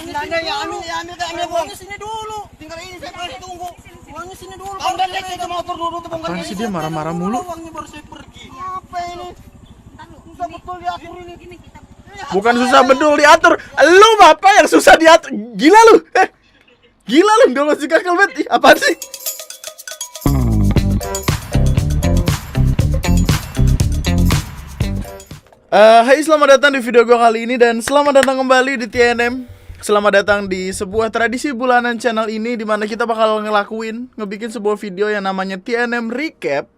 Nanya ya ambil bong. Uangnya sini dulu. Tinggal ini saya pergi tunggu. Uangnya sini dulu. Kau udah naik ke motor dulu tuh bongkar Apaan ini. sih dia marah-marah mulu? Uangnya baru saya pergi. Apa ini? Susah betul diatur ini. Bukan susah betul diatur. Lu bapak yang susah diatur. Gila lu. Gila lu enggak masuk akal banget. Ih, apaan sih? Hai, selamat datang di video gue kali ini dan selamat datang kembali di TNM. Selamat datang di sebuah tradisi bulanan channel ini, dimana kita bakal ngebikin sebuah video yang namanya TNM Recap,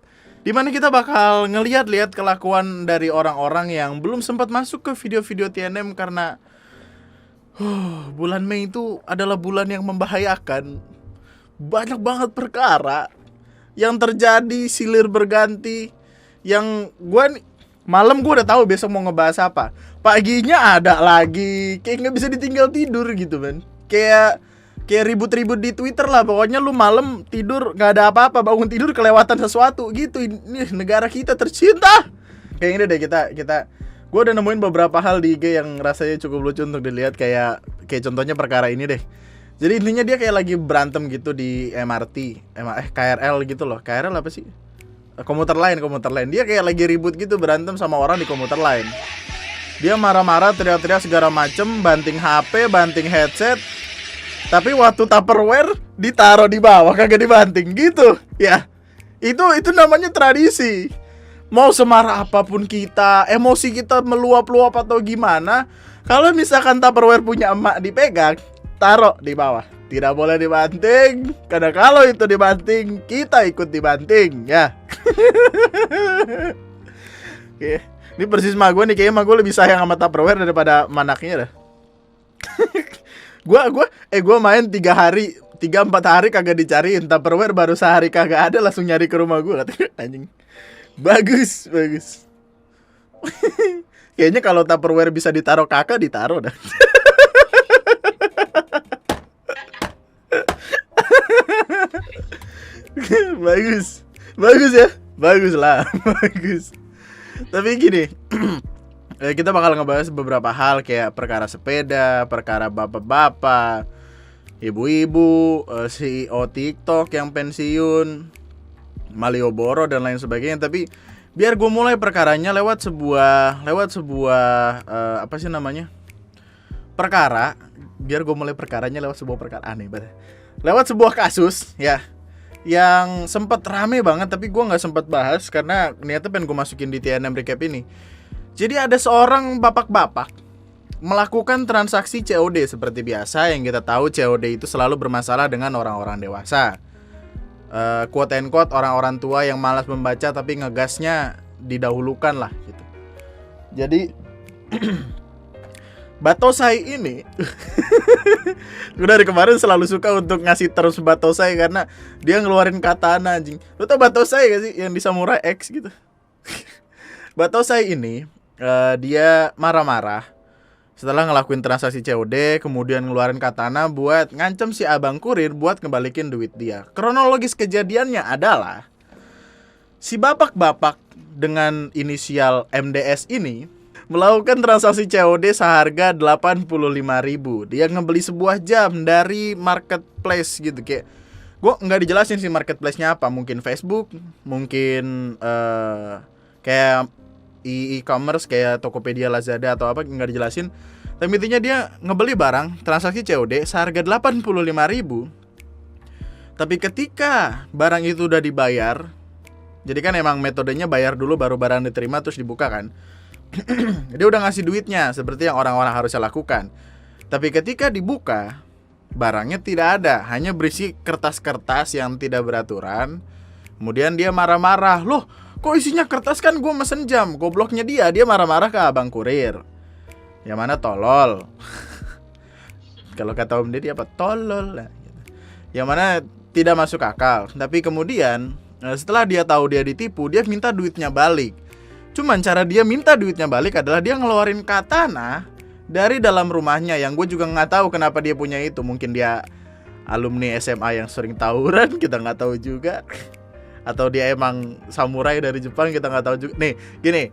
dimana kita bakal ngeliat-liat kelakuan dari orang-orang yang belum sempat masuk ke video-video TNM karena bulan Mei itu adalah bulan yang membahayakan. Banyak banget perkara yang terjadi silir berganti. Yang malam gue udah tahu besok mau ngebahas apa. Paginya ada lagi. Kayak nggak bisa ditinggal tidur gitu men. Kayak ribut-ribut di Twitter lah. Pokoknya lu malam tidur nggak ada apa-apa, bangun tidur kelewatan sesuatu gitu. Ini negara kita tercinta. Kayak ini deh kita. Gue udah nemuin beberapa hal di IG yang rasanya cukup lucu untuk dilihat. Kayak contohnya perkara ini deh. Jadi intinya dia kayak lagi berantem gitu di MRT, KRL gitu loh. KRL apa sih? Komuter lain. Dia kayak lagi ribut gitu, berantem sama orang di komuter lain. Dia marah-marah, teriak-teriak segala macem, banting HP, banting headset. Tapi waktu Tupperware ditaruh di bawah, kagak dibanting gitu. Ya, itu namanya tradisi. Mau semarah apapun kita, emosi kita meluap-luap atau gimana, kalau misalkan Tupperware punya emak dipegang, taruh di bawah. Tidak boleh dibanting, karena kalau itu dibanting, kita ikut dibanting, ya. Oke. Ini persis mah gue nih, kayaknya mah gue lebih sayang sama Tupperware daripada manaknya dah. Gue main 3-4 hari kagak dicariin, Tupperware baru sehari kagak ada, langsung nyari ke rumah gue, katanya anjing. Bagus. Kayaknya kalau Tupperware bisa ditaruh kakak, ditaruh dah. Bagus ya, bagus lah. Tapi gini, kita bakal ngebahas beberapa hal kayak perkara sepeda, perkara bapak-bapak, ibu-ibu, CEO TikTok yang pensiun, Malioboro dan lain sebagainya. Tapi biar gue mulai perkaranya lewat sebuah apa sih namanya, perkara. Biar gue mulai perkaranya lewat sebuah perkara aneh banget. Lewat sebuah kasus ya yang sempat rame banget, tapi gue nggak sempat bahas karena niatnya pengen gue masukin di TNM Recap ini. Jadi ada seorang bapak-bapak melakukan transaksi COD seperti biasa. Yang kita tahu COD itu selalu bermasalah dengan orang-orang dewasa, quote and quote orang-orang tua yang malas membaca tapi ngegasnya didahulukan lah gitu. Jadi Batosai ini gue dari kemarin selalu suka untuk ngasih terus Batosai karena dia ngeluarin katana anjing. Lu tau Batosai gak sih yang di Samurai X gitu? Batosai ini dia marah-marah setelah ngelakuin transaksi COD, kemudian ngeluarin katana buat ngancem si abang kurir buat ngebalikin duit dia. Kronologis kejadiannya adalah si bapak-bapak dengan inisial MDS ini melakukan transaksi COD seharga 85.000. Dia ngebeli sebuah jam dari marketplace gitu. Kayak gue nggak dijelasin sih marketplace-nya apa. Mungkin Facebook, mungkin kayak e-commerce kayak Tokopedia, Lazada atau apa, nggak dijelasin. Tapi intinya dia ngebeli barang transaksi COD seharga 85.000. Tapi ketika barang itu udah dibayar, jadi kan emang metodenya bayar dulu baru barang diterima terus dibuka kan. Dia udah ngasih duitnya seperti yang orang-orang harusnya lakukan. Tapi ketika dibuka, barangnya tidak ada, hanya berisi kertas-kertas yang tidak beraturan. Kemudian dia marah-marah, loh kok isinya kertas, kan gue mesen jam. Gobloknya dia marah-marah ke abang kurir. Yang mana tolol. Kalau kata Om Deddy apa? Tolol lah. Yang mana tidak masuk akal. Tapi kemudian setelah dia tahu dia ditipu, dia minta duitnya balik. Cuman cara dia minta duitnya balik adalah dia ngeluarin katana dari dalam rumahnya. Yang gue juga nggak tahu kenapa dia punya itu. Mungkin dia alumni SMA yang sering tawuran, kita nggak tahu juga. Atau dia emang samurai dari Jepang, kita nggak tahu juga. Nih, gini,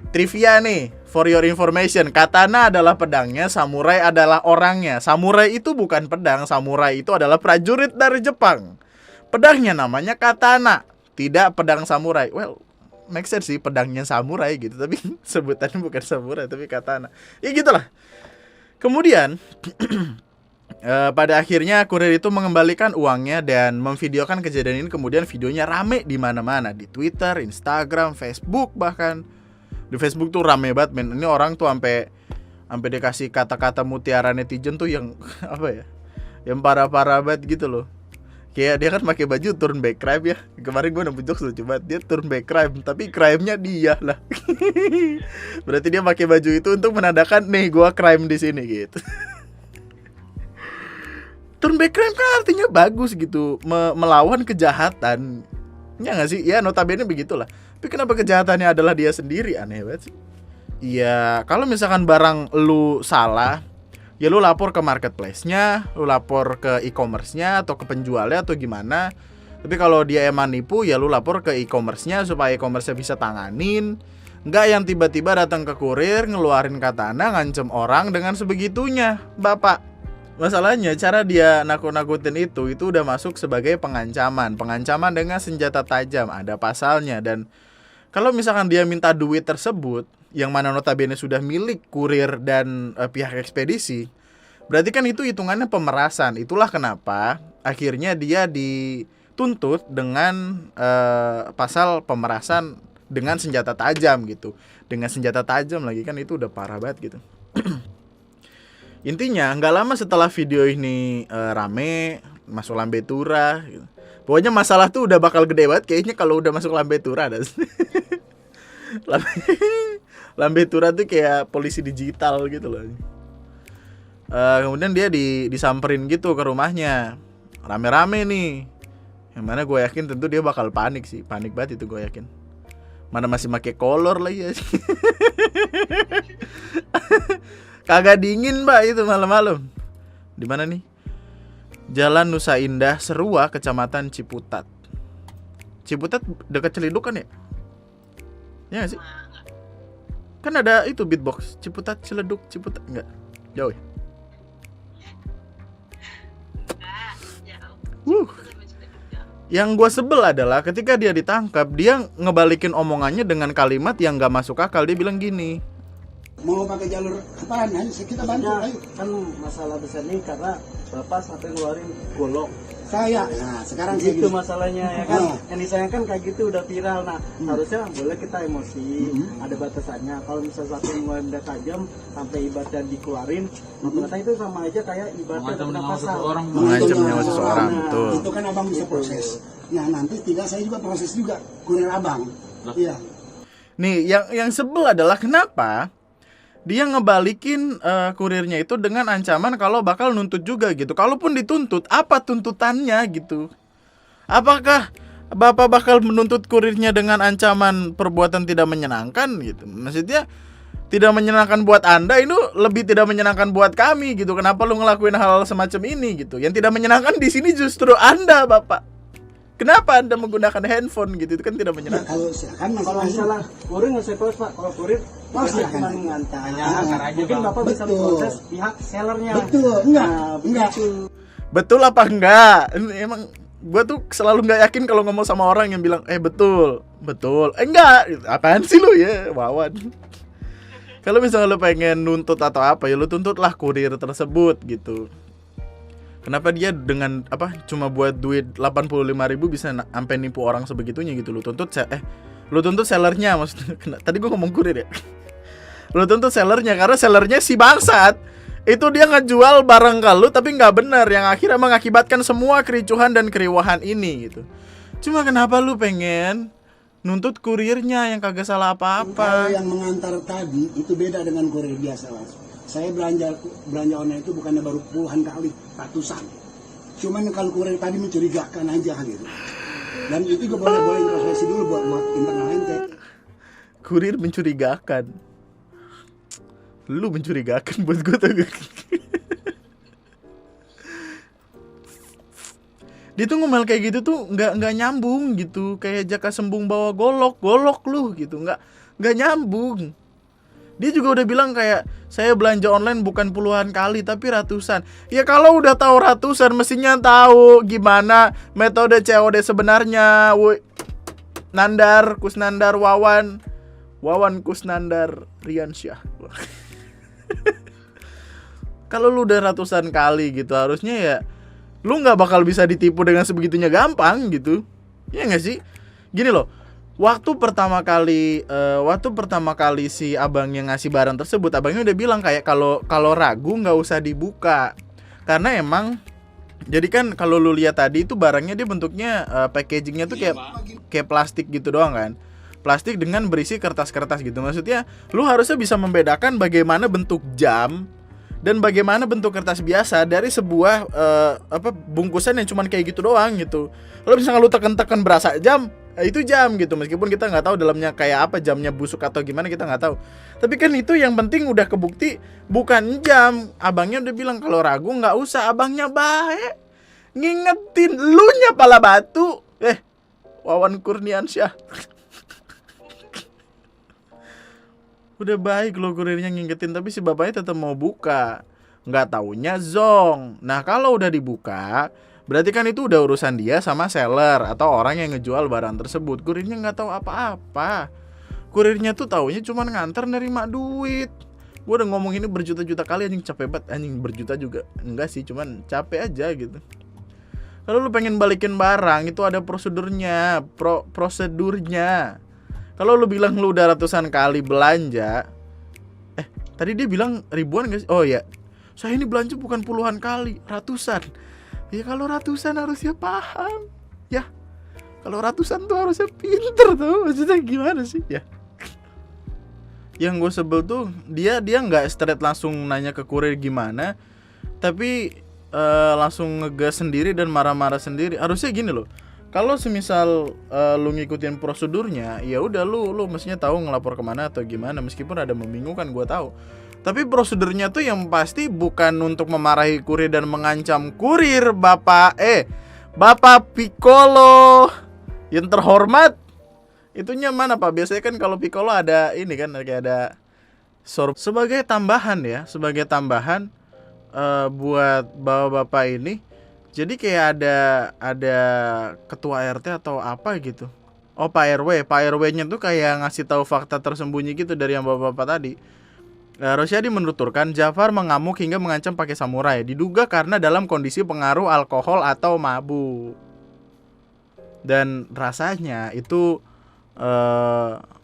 trivia nih, for your information, katana adalah pedangnya, samurai adalah orangnya. Samurai itu bukan pedang, samurai itu adalah prajurit dari Jepang. Pedangnya namanya katana, tidak pedang samurai. Well, make sense sih, pedangnya samurai gitu, tapi sebutannya bukan samurai tapi katana. Ya gitulah. Kemudian pada akhirnya kurir itu mengembalikan uangnya dan memvideokan kejadian ini. Kemudian videonya rame di mana-mana, di Twitter, Instagram, Facebook bahkan. Di Facebook tuh rame banget, men. Ini orang tuh sampai dikasih kata-kata mutiara netizen tuh yang apa ya? Yang parah-parah banget gitu loh. Kayak dia kan pakai baju turn back crime ya. Kemarin gue nemu jokes lucu banget. Dia turn back crime, tapi crime-nya dia lah. Berarti dia pakai baju itu untuk menandakan nih gua crime di sini gitu. Turn back crime kan artinya bagus gitu, melawan kejahatan. Ya nggak sih? Ya notabene begitulah. Tapi kenapa kejahatannya adalah dia sendiri? Aneh banget sih. Ya kalau misalkan barang lu salah, ya lu lapor ke marketplace-nya, lu lapor ke e-commerce-nya atau ke penjualnya atau gimana. Tapi kalau dia emang nipu, ya lu lapor ke e-commerce-nya supaya e-commerce-nya bisa tanganin. Nggak yang tiba-tiba datang ke kurir, ngeluarin katana, ngancem orang dengan sebegitunya, Bapak. Masalahnya cara dia nakut-nakutin itu udah masuk sebagai pengancaman. Pengancaman dengan senjata tajam, ada pasalnya. Dan kalau misalkan dia minta duit tersebut, yang mana notabene sudah milik kurir dan pihak ekspedisi, berarti kan itu hitungannya pemerasan. Itulah kenapa akhirnya dia dituntut dengan pasal pemerasan dengan senjata tajam gitu. Dengan senjata tajam lagi, kan itu udah parah banget gitu. Intinya nggak lama setelah video ini rame, masuk lambe tura gitu. Pokoknya masalah tuh udah bakal gede banget kayaknya kalau udah masuk lambe tura. Lambe tura tuh kayak polisi digital gitu loh. Kemudian dia disamperin gitu ke rumahnya, rame-rame nih. Yang mana gue yakin tentu dia bakal panik sih, panik banget itu gue yakin. Mana masih pakai kolor lagi ya. Kagak dingin, Mbak, itu malam-malam. Di mana nih? Jalan Nusa Indah, Serua, Kecamatan Ciputat. Ciputat dekat Celiduk kan ya? Ya gak sih? Kan ada itu beatbox, Ciputat, Ciledug, Ciputat. Enggak, jauh ya? Yang gue sebel adalah ketika dia ditangkap, dia ngebalikin omongannya dengan kalimat yang gak masuk akal. Dia bilang gini, mau pakai jalur apaan aja kita bantu, ayo. Kan masalah besar nih karena Bapak sampai ngeluarin golok. Saya, nah sekarang Gitu gini. masalahnya ya kan. Yang disayangkan kayak gitu udah viral. Nah, harusnya boleh kita emosi, ada batasannya. Kalau misalnya satu ngeluarin benda tajam sampai ibadah dikeluarin, ternyata itu sama aja kayak ibadah kena pasal. mengancam nyawa seseorang, Nah, betul. itu kan abang bisa proses. Nah nanti tidak saya juga proses juga kurir abang. Iya. Nih, yang sebel adalah kenapa dia ngebalikin kurirnya itu dengan ancaman kalau bakal nuntut juga gitu. Kalaupun dituntut, apa tuntutannya gitu? Apakah Bapak bakal menuntut kurirnya dengan ancaman perbuatan tidak menyenangkan gitu? Maksudnya tidak menyenangkan buat Anda, itu lebih tidak menyenangkan buat kami gitu. Kenapa lu ngelakuin hal semacam ini gitu? Yang tidak menyenangkan di sini justru Anda, Bapak. Kenapa Anda menggunakan handphone gitu? Itu kan tidak menyenangkan. Kalau silakan Kalau misalnya kurir nggak usah proses Pak. Kalau kurir pasti silakan. cuma mengantar. Ah, Mungkin Bapak bisa betul. proses pihak sellernya. Betul, enggak, Nah, enggak. begitu. Betul apa enggak? Emang gue tuh selalu nggak yakin kalau ngomong sama orang yang bilang betul, enggak. Apaan sih lu ya, Wawan? Kalau misalnya lu pengen nuntut atau apa ya lu tuntutlah kurir tersebut gitu. Kenapa dia dengan cuma buat duit 85.000 bisa sampai nipu orang sebegitunya gitu? Lu tuntut sellernya maksudnya. Tadi gue ngomong kurir ya. Lu tuntut sellernya karena sellernya si bangsat. Itu dia ngejual barang ke lu tapi nggak benar, yang akhirnya mengakibatkan semua kericuhan dan keriuhan ini gitu. Cuma kenapa lu pengen nuntut kurirnya yang kagak salah Kalau apa-apa? yang mengantar tadi itu beda dengan kurir biasa, Mas. Saya belanja online itu bukannya baru puluhan kali, ratusan. Cuman kalau kurir tadi mencurigakan aja gitu. Dan itu juga boleh introspeksi dulu buat internal ente. Kurir mencurigakan. Lu mencurigakan buat gue tuh. Dia tuh ngomel kayak gitu tuh nggak nyambung gitu, kayak Jaka Sembung bawa golok lu gitu, nggak Nggak nyambung. Dia juga udah bilang kayak saya belanja online bukan puluhan kali tapi ratusan. Ya kalau udah tahu ratusan mestinya tahu gimana metode COD sebenarnya. Nandar, Kusnandar, Wawan Kusnandar Riansyah. Kalau lu udah ratusan kali gitu harusnya ya lu nggak bakal bisa ditipu dengan sebegitunya gampang gitu. Ya nggak sih? Gini loh, waktu pertama kali si abang yang ngasih barang tersebut, abangnya udah bilang kayak kalau ragu nggak usah dibuka, karena emang jadi kan kalau lu lihat tadi itu barangnya dia bentuknya packagingnya tuh kayak plastik gitu doang kan, plastik dengan berisi kertas-kertas gitu. Maksudnya lu harusnya bisa membedakan bagaimana bentuk jam dan bagaimana bentuk kertas biasa dari sebuah bungkusan yang cuman kayak gitu doang gitu. Kalau misalnya lu tekan-tekan berasa jam, itu jam gitu. Meskipun kita nggak tahu dalamnya kayak apa, jamnya busuk atau gimana kita nggak tahu. Tapi kan itu yang penting udah kebukti bukan jam. Abangnya udah bilang kalau ragu nggak usah. Abangnya baik, ngingetin lu nya pala batu. Wawan Kurniansyah. Udah baik lo kurirnya ngingetin, tapi si bapaknya tetap mau buka. Nggak taunya zong. Nah kalau udah dibuka, berarti kan itu udah urusan dia sama seller atau orang yang ngejual barang tersebut. Kurirnya nggak tahu apa-apa. Kurirnya tuh taunya cuma nganter nerima duit. Gue udah ngomong ini berjuta-juta kali, anjing capek banget. Anjing berjuta juga enggak sih, cuman capek aja gitu. Kalau lu pengen balikin barang itu ada prosedurnya, prosedurnya. Kalau lu bilang lu udah ratusan kali belanja, tadi dia bilang ribuan nggak sih? Oh ya, saya ini belanja bukan puluhan kali, ratusan. Ya kalau ratusan harusnya paham, ya. Kalau ratusan tuh harusnya pinter tuh, maksudnya gimana sih? Ya. Yang gue sebel tuh dia nggak straight langsung nanya ke kurir gimana, tapi langsung ngegas sendiri dan marah-marah sendiri. Harusnya gini loh. Kalau semisal lu ngikutin prosedurnya, ya udah lu mestinya tahu ngelapor kemana atau gimana, meskipun ada membingungkan gue tahu. Tapi prosedurnya tuh yang pasti bukan untuk memarahi kurir dan mengancam kurir, Bapak Piccolo yang terhormat. Itunya mana Pak? Biasanya kan kalau Piccolo ada ini kan kayak ada sebagai tambahan ya, buat bapak-bapak ini. Jadi kayak ada ketua RT atau apa gitu. Oh Pak RW-nya tuh kayak ngasih tahu fakta tersembunyi gitu dari yang bapak-bapak tadi. Rosyadi menuturkan Jafar mengamuk hingga mengancam pakai samurai, diduga karena dalam kondisi pengaruh alkohol atau mabuk. Dan rasanya itu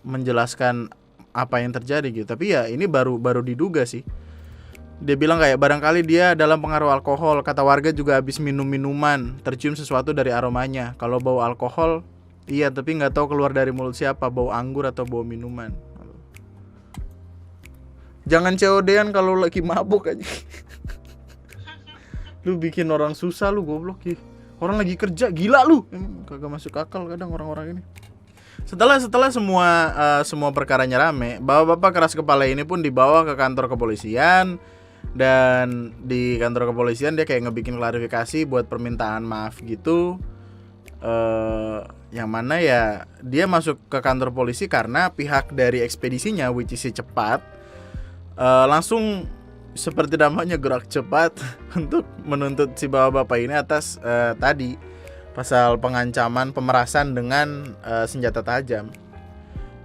menjelaskan apa yang terjadi gitu. Tapi ya ini baru diduga sih. Dia bilang kayak barangkali dia dalam pengaruh alkohol. Kata warga juga habis minum minuman, tercium sesuatu dari aromanya. Kalau bau alkohol, iya, tapi nggak tahu keluar dari mulut siapa, bau anggur atau bau minuman. Jangan COD-an kalau lagi mabuk aja. Lu bikin orang susah lu, goblok ya. Orang lagi kerja, gila lu. Kagak masuk akal kadang orang-orang ini. Setelah semua perkaranya rame, bapak-bapak keras kepala ini pun dibawa ke kantor kepolisian. Dan di kantor kepolisian dia kayak ngebikin klarifikasi buat permintaan maaf gitu. Yang mana ya dia masuk ke kantor polisi karena pihak dari ekspedisinya, which is Cepat, langsung seperti namanya gerak cepat untuk menuntut si bapak-bapak ini atas tadi pasal pengancaman pemerasan dengan senjata tajam.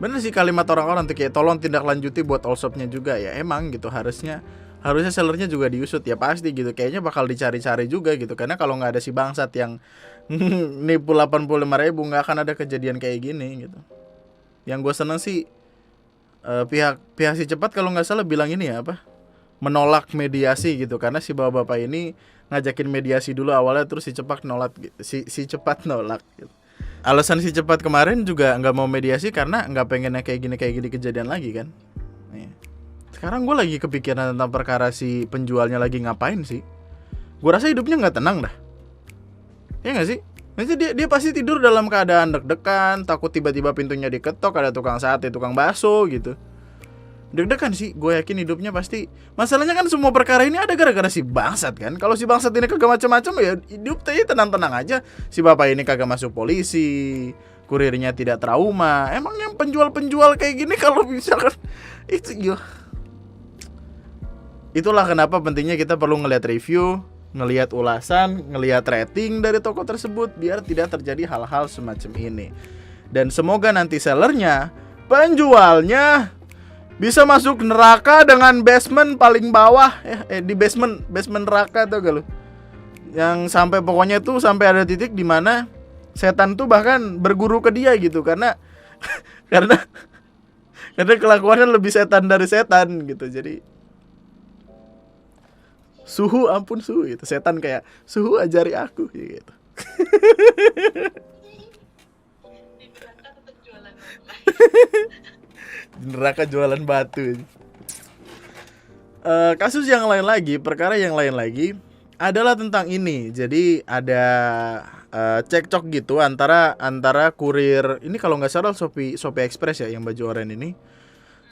Bener sih kalimat orang-orang tuh kayak tolong tindak lanjuti buat all shopnya juga ya. Emang gitu harusnya sellernya juga diusut ya pasti gitu. Kayaknya bakal dicari-cari juga gitu. Karena kalau nggak ada si bangsat yang nipu 85.000 nggak akan ada kejadian kayak gini gitu. Yang gue seneng sih pihak si Cepat kalau nggak salah bilang ini ya apa? Menolak mediasi gitu. Karena si bapak-bapak ini ngajakin mediasi dulu awalnya, terus si Cepat nolak gitu. Si Cepat nolak gitu. Alasan si Cepat kemarin juga nggak mau mediasi karena nggak pengennya kayak gini kejadian lagi kan. Nih. Sekarang gue lagi kepikiran tentang perkara si penjualnya lagi ngapain sih. Gue rasa hidupnya nggak tenang dah. Ya nggak sih? Nanti dia pasti tidur dalam keadaan deg-degan, takut tiba-tiba pintunya diketok, ada tukang sate, tukang bakso gitu. Deg-degan sih, gue yakin hidupnya pasti. Masalahnya kan semua perkara ini ada gara-gara si bangsat kan. Kalau si bangsat ini kagak macam-macam ya hidup tenang-tenang aja. Si bapak ini kagak masuk polisi, kurirnya tidak trauma. Emang yang penjual-penjual kayak gini kalau misalkan itu yo. Itulah kenapa pentingnya kita perlu ngelihat review, ngelihat ulasan, ngelihat rating dari toko tersebut biar tidak terjadi hal-hal semacam ini. Dan semoga nanti sellernya, penjualnya bisa masuk neraka dengan basement paling bawah di basement neraka tuh gak lu? Yang sampai pokoknya tuh sampai ada titik di mana setan tuh bahkan berguru ke dia gitu karena kelakuannya lebih setan dari setan gitu. Jadi suhu ampun suhu gitu. Setan kayak suhu ajari aku gitu. Neraka jualan batu. Kasus yang lain lagi, perkara yang lain lagi adalah tentang ini. Jadi ada cekcok gitu antara kurir ini kalau nggak salah Shopee Express ya yang baju oranye ini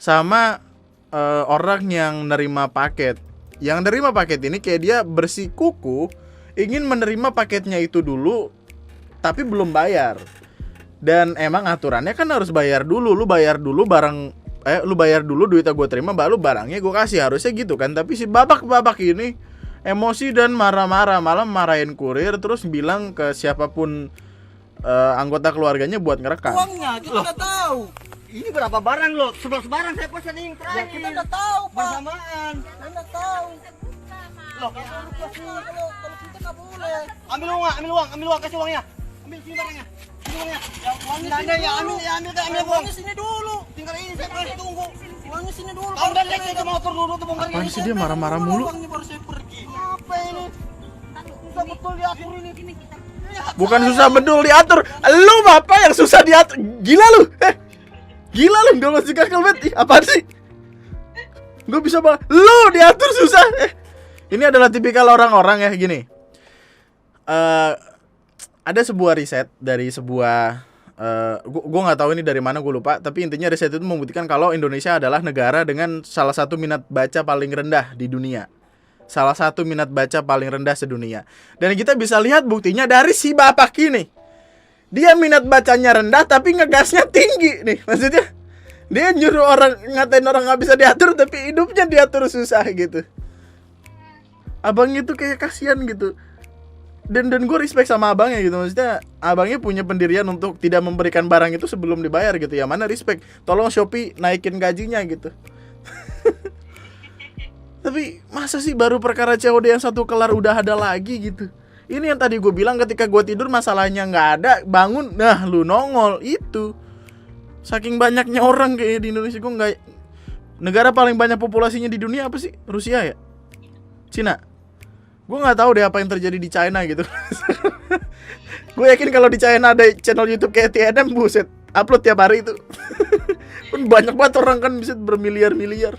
sama orang yang nerima paket. Yang nerima paket ini kayak dia bersikuku ingin menerima paketnya itu dulu tapi belum bayar. Dan emang aturannya kan harus bayar dulu. Lu bayar dulu duitnya gue terima baru barangnya gue kasih, harusnya gitu kan. Tapi si babak ini emosi dan marah-marah, malah marahin kurir terus bilang ke siapapun anggota keluarganya buat ngerekam. Uangnya kita udah tahu. Ini berapa barang lo? 11 barang saya pesan yang terakhir. Ya, kita udah tahu, Pak. Bersamaan. Kita udah tahu. Loh, kalau kita nggak boleh. Ambil uang, kasih uangnya. Ambil sini barangnya. Sini uangnya. Ya, uangnya sini ya, ambil uang. Uangnya sini dulu. Tinggal ini saya kasih tunggu. Uangnya sini dulu. Ambil lagi ke motor dulu tuh bongkar. Apaan sih dia marah-marah mulu? Uangnya baru saya pergi. Apa ini? Susah betul diatur ini. Bukan susah betul diatur. Lu bapak yang susah diatur. Gila lu. Gila lu, gak masih kakal banget. Apaan sih? Gue bisa banget. Lu diatur susah. Ini adalah tipikal orang-orang ya gini. Ada sebuah riset dari sebuah gue nggak tahu ini dari mana, gue lupa. Tapi intinya riset itu membuktikan kalau Indonesia adalah negara dengan salah satu minat baca paling rendah di dunia. Salah satu minat baca paling rendah sedunia. Dan kita bisa lihat buktinya dari si bapak ini. Dia minat bacanya rendah tapi ngegasnya tinggi nih. Maksudnya dia nyuruh orang, ngatain orang gak bisa diatur tapi hidupnya diatur susah gitu. Abang itu kayak kasihan gitu. Dan gue respect sama abangnya gitu. Maksudnya abangnya punya pendirian untuk tidak memberikan barang itu sebelum dibayar gitu. Ya mana respect. Tolong Shopee naikin gajinya gitu. Tapi masa sih baru perkara COD yang satu kelar udah ada lagi gitu. Ini yang tadi gue bilang ketika gue tidur masalahnya nggak ada, bangun, nah lu nongol itu. Saking banyaknya orang kayak di Indonesia, gue nggak. Negara paling banyak populasinya di dunia apa sih? Rusia ya? Cina? Gue nggak tahu deh apa yang terjadi di China gitu. Gue yakin kalau di China ada channel YouTube kayak TNM, buset, upload tiap hari itu. Pun banyak banget orang kan bisa bermiliar-miliar.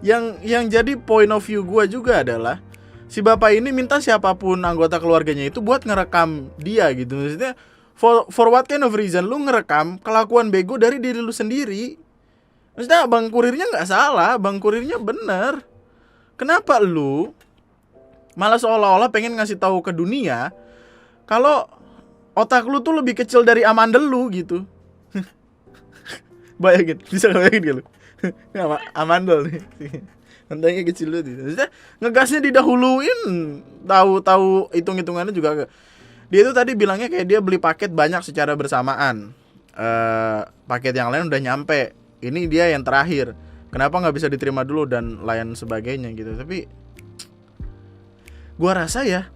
Yang jadi point of view gue juga adalah si bapak ini minta siapapun anggota keluarganya itu buat ngerekam dia gitu. Maksudnya for what kind of reason lu ngerekam kelakuan bego dari diri lu sendiri? Maksudnya bang kurirnya nggak salah, bang kurirnya bener. Kenapa lu malah seolah-olah pengen ngasih tahu ke dunia kalau otak lu tuh lebih kecil dari amandel lu gitu? Bayangin, bisa bayangin gak lu? Amandel nih. Mentangnya kecil lu gitu. Maksudnya ngegasnya didahuluin. Tahu hitung-hitungannya juga. Dia itu tadi bilangnya kayak dia beli paket banyak secara bersamaan. Paket yang lain udah nyampe. Ini dia yang terakhir. Kenapa nggak bisa diterima dulu dan lain sebagainya gitu. Tapi gua rasa ya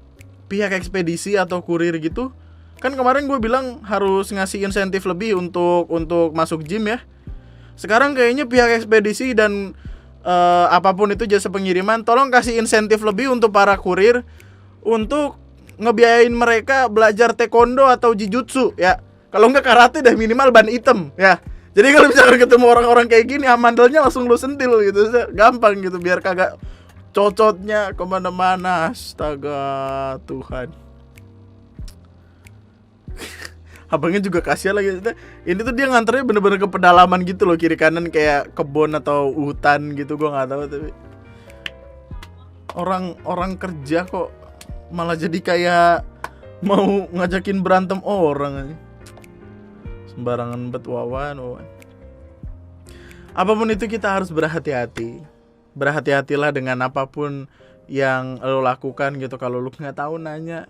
pihak ekspedisi atau kurir gitu, kan kemarin gue bilang harus ngasih insentif lebih untuk masuk gym ya. Sekarang kayaknya pihak ekspedisi dan apapun itu jasa pengiriman, tolong kasih insentif lebih untuk para kurir untuk ngebiayain mereka belajar taekwondo atau jujutsu ya. Kalau enggak karate dah minimal ban hitam ya. Jadi kalau misalkan ketemu orang-orang kayak gini, amandelnya langsung lu sentil gitu, gampang gitu biar kagak cocotnya kemana-mana. Astaga Tuhan. Abangnya juga kasihan lagi. Ini tuh dia nganternya bener-bener ke pedalaman gitu loh, kiri kanan kayak kebun atau hutan gitu, gue nggak tahu. Tapi orang kerja kok malah jadi kayak mau ngajakin berantem orang aja. Sembarangan bet wawan. Apapun itu kita harus berhati-hati. Berhati-hatilah dengan apapun yang lo lakukan gitu. Kalau lo nggak tahu nanya.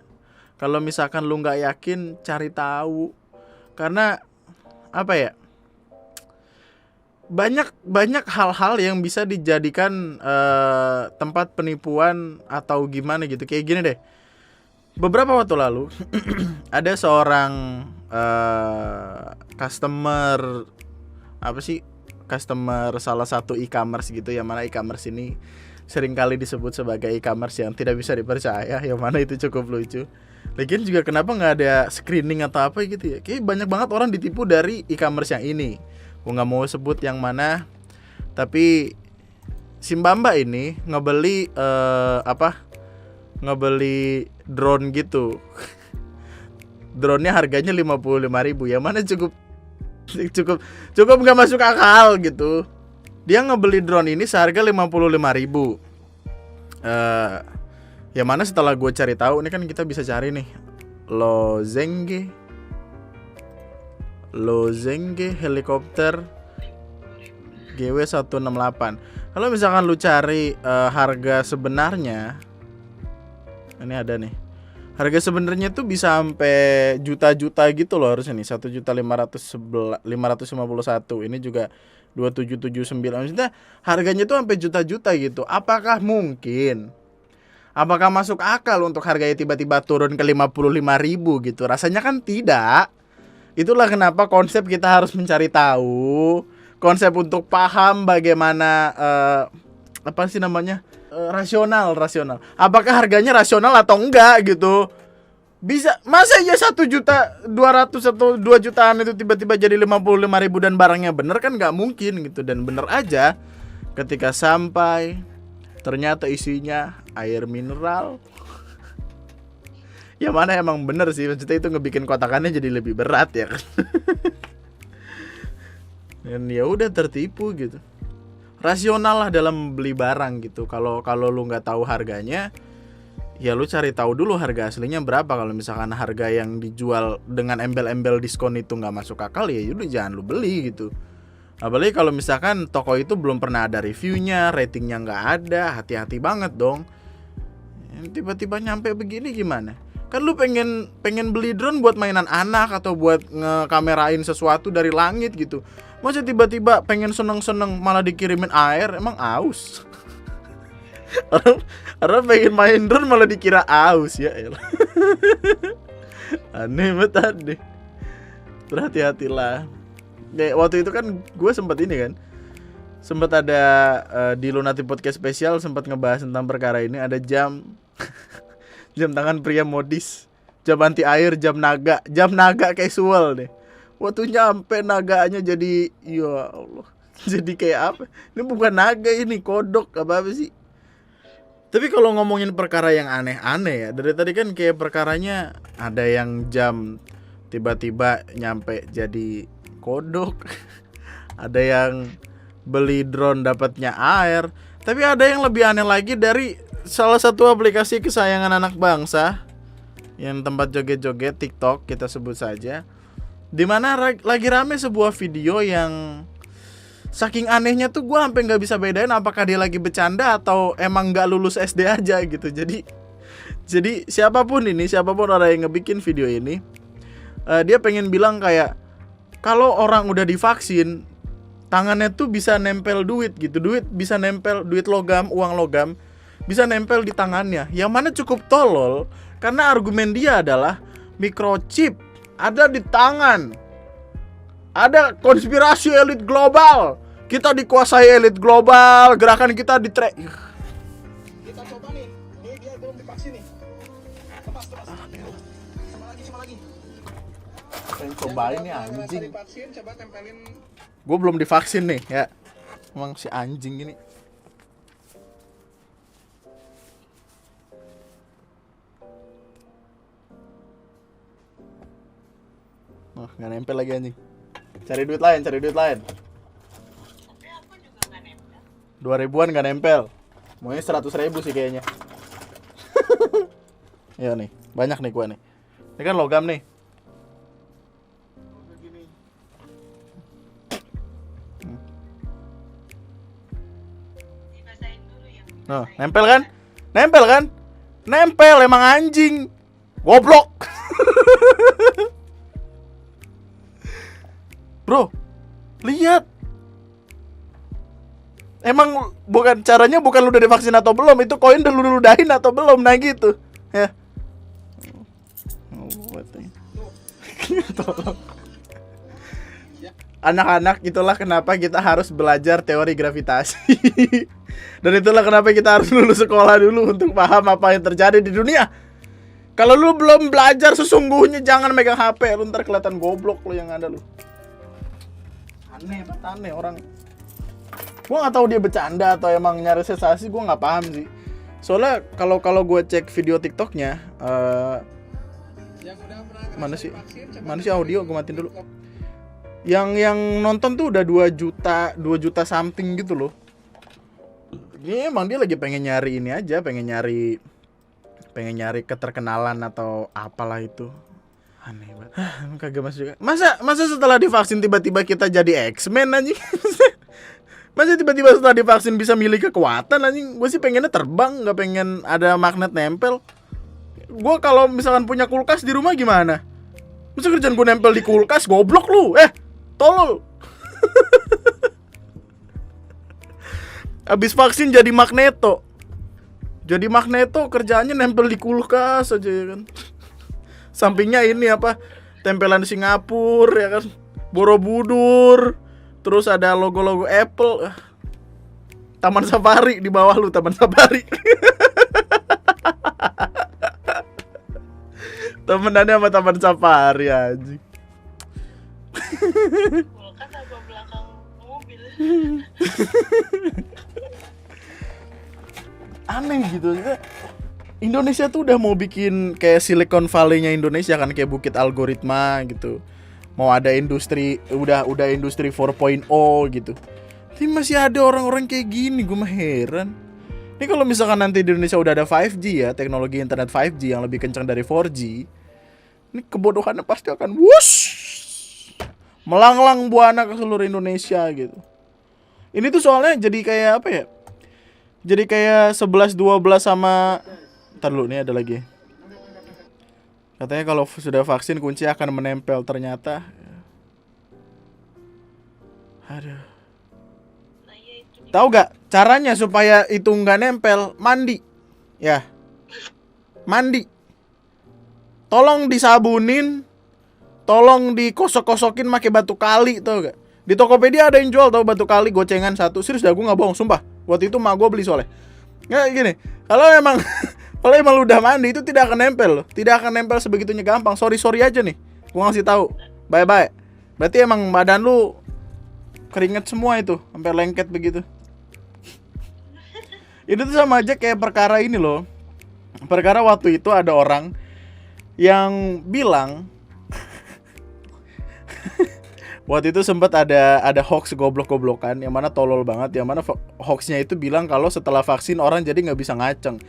Kalau misalkan lo nggak yakin cari tahu. Karena apa ya? Banyak hal-hal yang bisa dijadikan tempat penipuan atau gimana gitu. Kayak gini deh. Beberapa waktu lalu ada seorang customer salah satu e-commerce gitu, yang mana e-commerce ini seringkali disebut sebagai e-commerce yang tidak bisa dipercaya, yang mana itu cukup lucu. Lagian juga kenapa nggak ada screening atau apa gitu ya? Kayak banyak banget orang ditipu dari e-commerce yang ini. Gue nggak mau sebut yang mana, tapi si Mbak ini ngebeli ngebeli drone gitu. Drone-nya harganya 55.000, yang mana cukup nggak masuk akal gitu. Dia ngebeli drone ini seharga 55.000. Yang mana setelah gue cari tahu, ini kan kita bisa cari nih Lozenge helikopter GW168. Kalau misalkan lu cari harga sebenarnya, ini ada nih. Harga sebenarnya tuh bisa sampai juta-juta gitu loh harusnya nih. 1.551. Ini juga 2779. Maksudnya harganya tuh sampai juta-juta gitu. Apakah mungkin? Apakah masuk akal untuk harganya tiba-tiba turun ke 55.000 gitu? Rasanya kan tidak. Itulah kenapa konsep kita harus mencari tahu. Konsep untuk paham bagaimana rasional. Apakah harganya rasional atau enggak gitu? Bisa, masa ya 1.200.000 atau 2 jutaan itu tiba-tiba jadi 55.000 dan barangnya bener kan nggak mungkin gitu. Dan bener aja ketika sampai ternyata isinya air mineral. Ya mana emang bener sih, maksudnya itu ngebikin kotakannya jadi lebih berat ya kan. Dan ya udah tertipu gitu. Rasional lah dalam beli barang gitu. Kalau lu nggak tahu harganya, ya lu cari tahu dulu harga aslinya berapa. Kalau misalkan harga yang dijual dengan embel-embel diskon itu nggak masuk akal, ya udah jangan lu beli gitu. Apalagi kalau misalkan toko itu belum pernah ada reviewnya, ratingnya nggak ada, hati-hati banget dong. Tiba-tiba nyampe begini gimana? Kan lu pengen beli drone buat mainan anak atau buat ngekamerain sesuatu dari langit gitu. Masa tiba-tiba pengen seneng-seneng malah dikirimin air, emang aus? orang pengen main drone malah dikira aus ya elah. Aneh banget tadi. Berhati-hatilah. Waktu itu kan gue sempat ada di Lunati Podcast Spesial sempat ngebahas tentang perkara ini. Ada jam tangan pria modis, jam anti air, jam naga casual deh. Waktu nyampe naganya jadi, ya Allah, jadi kayak apa? Ini bukan naga, ini kodok apa sih? Tapi kalau ngomongin perkara yang aneh-aneh ya, dari tadi kan kayak perkaranya ada yang jam tiba-tiba nyampe jadi kodok, ada yang beli drone dapatnya air. Tapi ada yang lebih aneh lagi dari salah satu aplikasi kesayangan anak bangsa, yang tempat joget-joget, TikTok kita sebut saja. Dimana lagi rame sebuah video yang saking anehnya tuh gue sampai nggak bisa bedain apakah dia lagi bercanda atau emang nggak lulus SD aja gitu. Jadi siapapun orang yang ngebikin video ini, dia pengen bilang kayak kalau orang udah divaksin tangannya tuh bisa nempel duit gitu, bisa nempel duit logam, uang logam bisa nempel di tangannya. Yang mana cukup tolol karena argumen dia adalah microchip ada di tangan. Ada konspirasi elit global. Kita dikuasai elit global. Gerakan kita Kita coba nih. Ini dia belum divaksin nih. Lepas. Sama lagi. Pengen cobain nih anjing. Divaksin, coba tempelin. Gue belum divaksin nih ya. Emang si anjing ini. Oh, nggak nempel lagi anjing. Cari duit lain. 2.000-an nggak nempel. Maunya 100.000 sih kayaknya. Ya nih, banyak nih gua nih. Ini kan logam nih. Nah, nempel kan? Nempel kan? Nempel emang anjing. Goblok. Bro, lihat. Emang bukan caranya bukan lu udah divaksin atau belum, itu koin udah lu ludahin atau belum, nah gitu. Ya. Anak-anak, itulah kenapa kita harus belajar teori gravitasi. Dan itulah kenapa kita harus lulus sekolah dulu untuk paham apa yang terjadi di dunia. Kalau lu belum belajar sesungguhnya, jangan megang HP, lu ntar kelihatan goblok lu yang ada lu. Aneh orang. Gua nggak tahu dia bercanda atau emang nyari sensasi, gua nggak paham sih. Soalnya kalau gue cek video TikToknya, mana sih audio, gue matiin dulu. Yang nonton tuh udah 2 juta something gitu loh. Ini emang dia lagi pengen nyari ini aja, pengen nyari keterkenalan atau apalah itu. Aneh banget. Kagak masuk juga. Masa setelah divaksin tiba-tiba kita jadi X-Men anjing? Masa tiba-tiba setelah divaksin bisa milih kekuatan anjing? Gue sih pengennya terbang, nggak pengen ada magnet nempel. Gue kalau misalkan punya kulkas di rumah gimana? Masa kerjaan gue nempel di kulkas, goblok lu. Tolol. Abis vaksin jadi Magneto. Jadi Magneto kerjaannya nempel di kulkas aja ya kan. Sampingnya ini apa? Tempelan Singapura ya kan. Borobudur. Terus ada logo-logo Apple. Taman Safari di bawah lu, Taman Safari. Temenannya sama Taman Safari anjing. Kulkas apa belakang mobil? Aneh gitu. Indonesia tuh udah mau bikin kayak Silicon Valley-nya Indonesia kan, kayak bukit algoritma gitu. Mau ada industri, udah industri 4.0 gitu. Tapi masih ada orang-orang kayak gini, gue mah heran. Ini kalau misalkan nanti di Indonesia udah ada 5G ya, teknologi internet 5G yang lebih kencang dari 4G, ini kebodohannya pasti akan wush, melanglang buana ke seluruh Indonesia gitu. Ini tuh soalnya jadi kayak apa ya? Jadi kayak 11-12 sama... Ntar dulu, nih ada lagi. Katanya kalau sudah vaksin kunci akan menempel, ternyata. Aduh. Tahu gak caranya supaya itu nggak nempel? Mandi. Ya. Mandi. Tolong disabunin. Tolong dikosok-kosokin pakai batu kali, tau gak? Di Tokopedia ada yang jual tau batu kali gocengan 1. Serius dah, gue gak bohong, sumpah. Waktu itu mak gue beli soalnya. Nggak gini, kalau emang lu udah mandi itu tidak akan nempel loh. Tidak akan nempel sebegitunya gampang. Sorry aja nih. Gue ngasih tahu. Bye. Berarti emang badan lu keringet semua itu, sampai lengket begitu. Itu tuh sama aja kayak perkara ini loh. Perkara waktu itu ada orang yang bilang waktu itu sempat ada hoax goblok-goblokan yang mana tolol banget, yang mana hoaxnya itu bilang kalau setelah vaksin orang jadi nggak bisa ngaceng.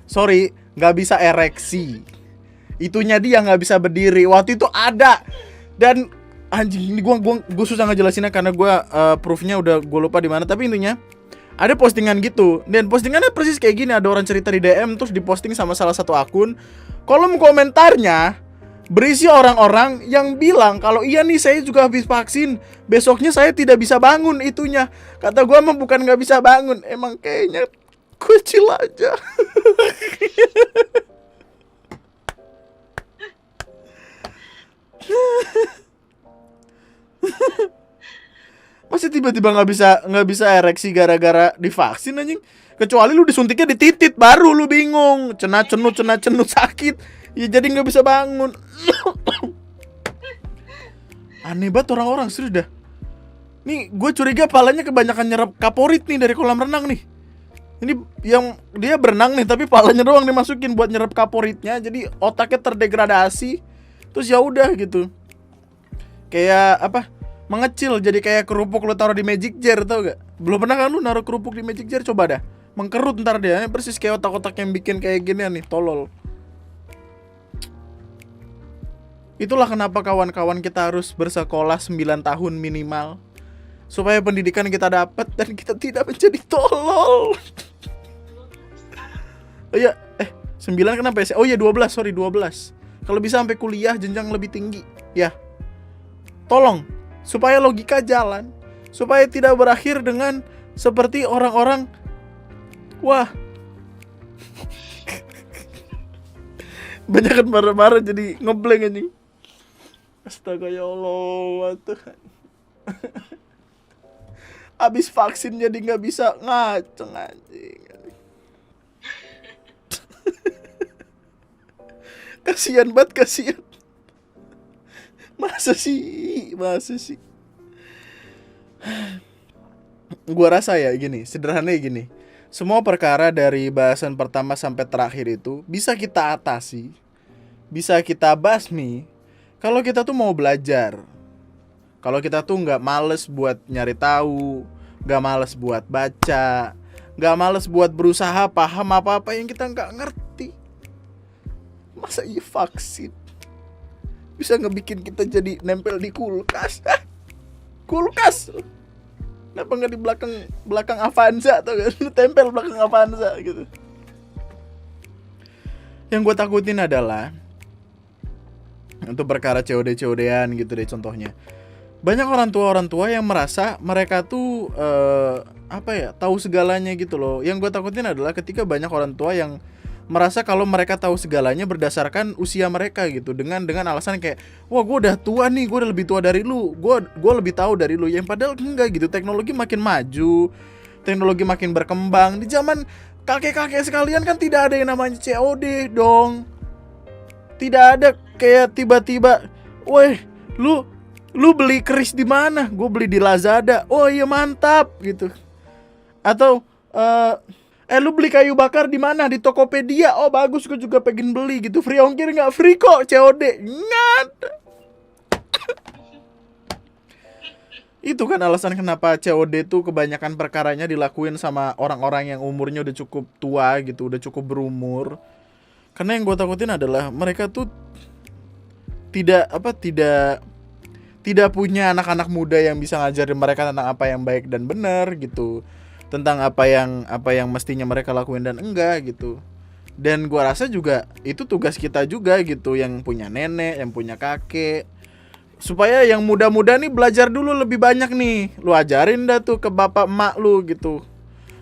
Sorry, nggak bisa ereksi. Itunya dia nggak bisa berdiri. Waktu itu ada. Dan anjing ini gue susah ngejelasinnya karena gue proofnya udah gue lupa di mana. Tapi intinya ada postingan gitu. Dan postingannya persis kayak gini. Ada orang cerita di DM terus diposting sama salah satu akun. Kolom komentarnya berisi orang-orang yang bilang kalau iya nih saya juga habis vaksin, besoknya saya tidak bisa bangun itunya. Kata gue emang bukan gak bisa bangun, emang kayaknya kecil aja. Masih tiba-tiba nggak bisa ereksi gara-gara divaksin anjing. Kecuali lu disuntiknya di titit baru lu bingung, cenut sakit. Ya jadi nggak bisa bangun. Aneh banget orang-orang, serius dah. Nih gue curiga palanya kebanyakan nyerap kaporit nih dari kolam renang nih. Ini yang dia berenang nih tapi palanya doang dimasukin buat nyerap kaporitnya. Jadi otaknya terdegradasi. Terus ya udah gitu. Kayak apa? Mengecil jadi kayak kerupuk lu taruh di magic jar, tau gak? Belum pernah kan lu naruh kerupuk di magic jar? Coba dah. Mengkerut ntar dia. Persis kayak otak-otak yang bikin kayak gini nih, tolol. Itulah kenapa kawan-kawan kita harus bersekolah 9 tahun minimal, supaya pendidikan kita dapat dan kita tidak menjadi tolol. Oh iya, 9 kenapa ya? Oh iya 12, sorry 12. Kalau bisa sampai kuliah jenjang lebih tinggi, ya. Tolong, supaya logika jalan, supaya tidak berakhir dengan seperti orang-orang, wah, banyak kan marah-marah jadi ngeblank anjing. Astaga ya Allah Tuhan. Abis vaksin jadi nggak bisa ngaceng anjing. Kasian banget, kasian. Masa sih? Gua rasa ya gini, sederhananya gini. Semua perkara dari bahasan pertama sampai terakhir itu bisa kita atasi, bisa kita basmi kalau kita tuh mau belajar. Kalau kita tuh nggak males buat nyari tahu, nggak males buat baca, nggak males buat berusaha paham apa-apa yang kita nggak ngerti. Masa iya vaksin bisa ngebikin kita jadi nempel di kulkas? Kulkas? Kenapa nggak di belakang Avanza atau tempel belakang Avanza gitu? Yang gue takutin adalah untuk perkara COD-COD-an gitu deh contohnya. Banyak orang tua yang merasa mereka tuh tahu segalanya gitu loh. Yang gue takutin adalah ketika banyak orang tua yang merasa kalau mereka tahu segalanya berdasarkan usia mereka gitu, dengan alasan kayak, wah gue udah tua nih, gue udah lebih tua dari lu, gue lebih tahu dari lu. Yang padahal enggak gitu. Teknologi makin maju, teknologi makin berkembang. Di zaman kakek-kakek sekalian kan tidak ada yang namanya COD dong. Tidak ada kayak tiba-tiba, weh lu beli keris di mana? Gue beli di Lazada. Oh iya mantap gitu. Atau lu beli kayu bakar di mana? Di Tokopedia. Oh bagus, gue juga pengen beli gitu. Free ongkir nggak? Free kok, COD. Nggak ada. Itu kan alasan kenapa COD tuh kebanyakan perkaranya dilakuin sama orang-orang yang umurnya udah cukup tua gitu, udah cukup berumur. Karena yang gue takutin adalah mereka tuh tidak punya anak-anak muda yang bisa ngajarin mereka tentang apa yang baik dan benar gitu, tentang apa yang mestinya mereka lakuin dan enggak gitu. Dan gua rasa juga itu tugas kita juga gitu, yang punya nenek, yang punya kakek, supaya yang muda-muda nih belajar dulu lebih banyak nih. Lu ajarin dah tuh ke bapak emak lu gitu.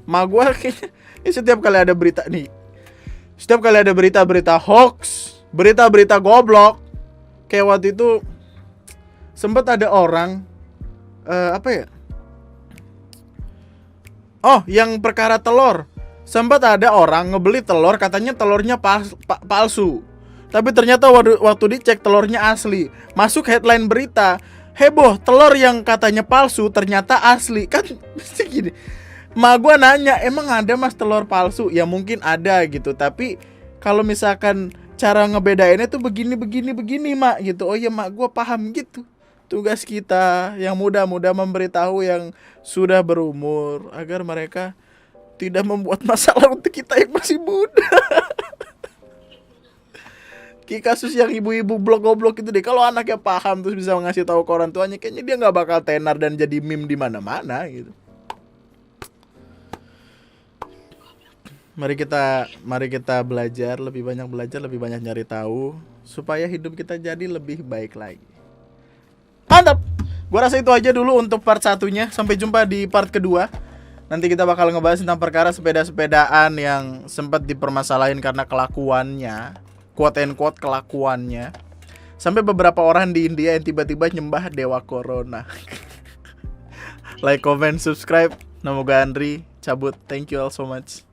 Emak gua kayaknya setiap kali ada berita hoax, berita goblok, kayak waktu itu sempat ada orang yang perkara telur. Sempat ada orang ngebeli telur, katanya telurnya palsu. Tapi ternyata waktu dicek telurnya asli. Masuk headline berita, heboh, telur yang katanya palsu ternyata asli. Kan mesti gini. Ma gue nanya, emang ada mas telur palsu? Ya mungkin ada gitu, tapi kalau misalkan cara ngebedainnya tuh begini mak gitu. Oh iya mak, gue paham gitu. Tugas kita yang muda-muda memberitahu yang sudah berumur agar mereka tidak membuat masalah untuk kita yang masih muda. Kayak kasus yang ibu-ibu blok-goblok itu deh. Kalau anaknya paham terus bisa ngasih tahu ke orang tuanya, kayaknya dia nggak bakal tenar dan jadi meme di mana-mana gitu. Mari kita belajar, lebih banyak nyari tahu supaya hidup kita jadi lebih baik lagi. Mantap. Gua rasa itu aja dulu untuk part 1-nya. Sampai jumpa di part kedua. Nanti kita bakal ngebahas tentang perkara sepeda-sepedaan yang sempat dipermasalahin karena kelakuannya, quote and quote kelakuannya. Sampai beberapa orang di India yang tiba-tiba nyembah dewa corona. Like, comment, subscribe. Nama gue Andri. Cabut. Thank you all so much.